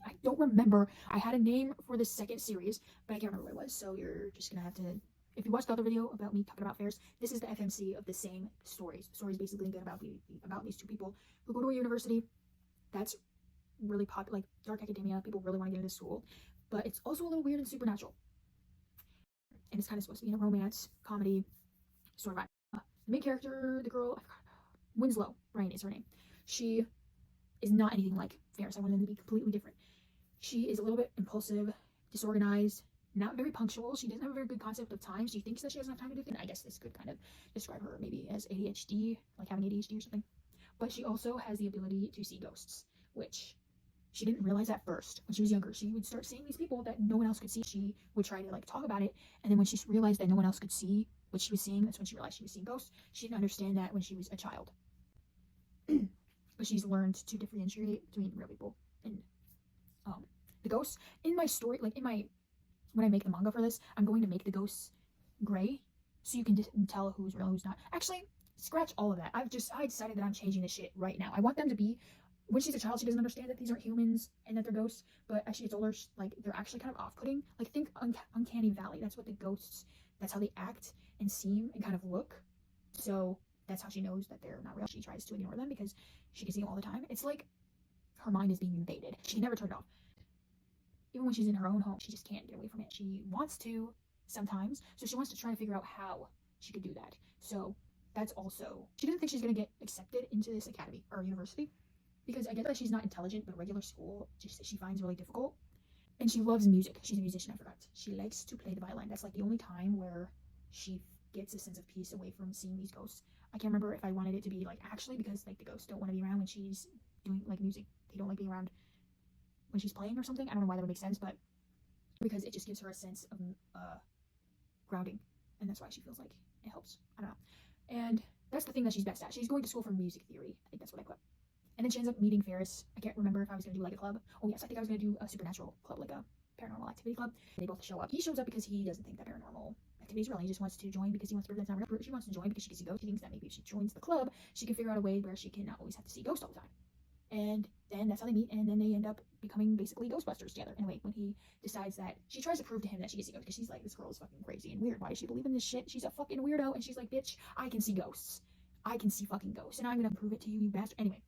I don't remember. I had a name for the second series, but I can't remember what it was. So you're just gonna have to, if you watched the other video about me talking about fairs, this is the FMC of the same stories. The story's basically good about these two people who go to a university that's really popular, like dark academia. People really want to get into school, but it's also a little weird and supernatural. And it's kind of supposed to be a romance comedy sort of vibe. The main character, the girl, I forgot, Winslow, Rain is her name. She is not anything like Ferris. I wanted them to be completely different. She is a little bit impulsive, disorganized, not very punctual. She doesn't have a very good concept of time. She thinks that she doesn't have time to do things. I guess this could kind of describe her maybe as ADHD, like having ADHD or something. But she also has the ability to see ghosts, which she didn't realize at first when she was younger. She would start seeing these people that no one else could see. She would try to like talk about it, and then when she realized that no one else could see what she was seeing, that's when she realized she was seeing ghosts. She didn't understand that when she was a child. But she's learned to differentiate between real people and the ghosts. In my story, like when I make the manga for this, I'm going to make the ghosts gray so you can just tell who's real, who's not. Actually, scratch all of that. I decided that I'm changing this shit right now. I want them to be, when she's a child, she doesn't understand that these aren't humans and that they're ghosts, but as she gets older, like they're actually kind of off-putting. Like think Uncanny Valley. That's what the ghosts, that's how they act and seem and kind of look. So that's how she knows that they're not real. She tries to ignore them because she can see them all the time. It's like her mind is being invaded. She never turned it off. Even when she's in her own home, she just can't get away from it. She wants to sometimes, so she wants to try to figure out how she could do that. So that's also, she doesn't think she's going to get accepted into this academy or university because I get that she's not intelligent, but regular school she finds really difficult. And she loves music. She's a musician, I forgot. She likes to play the violin. That's like the only time where she gets a sense of peace away from seeing these ghosts. I can't remember if I wanted it to be like actually because like the ghosts don't want to be around when she's doing like music. They don't like being around when she's playing or something. I don't know why that would make sense, but because it just gives her a sense of grounding, and that's why she feels like it helps. I don't know. And that's the thing that she's best at. She's going to school for music theory. I think that's what I put. And then she ends up meeting Ferris. I can't remember if I was going to do like a club. Oh yes, I think I was going to do a supernatural club, like a paranormal activity club. They both show up. He shows up because he doesn't think that paranormal activity is real. He just wants to join because he wants to prove that's not real. She wants to join because she can see ghosts. She thinks that maybe if she joins the club, she can figure out a way where she can not always have to see ghosts all the time. And then that's how they meet, and then they end up becoming basically Ghostbusters together. Anyway, when he decides that, she tries to prove to him that she can see ghosts, because she's like, this girl is fucking crazy and weird. Why does she believe in this shit? She's a fucking weirdo. And she's like, bitch, I can see ghosts. I can see fucking ghosts, and I'm gonna prove it to you, you bastard. Anyway,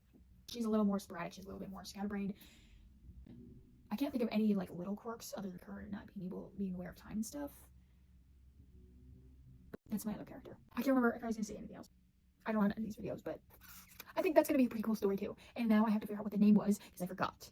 she's a little more sporadic. She's a little bit more scatterbrained. I can't think of any like little quirks other than her not being aware of time and stuff. That's my other character. I can't remember if I was gonna say anything else. I don't want to end these videos, but I think that's gonna be a pretty cool story too. And now I have to figure out what the name was because I forgot.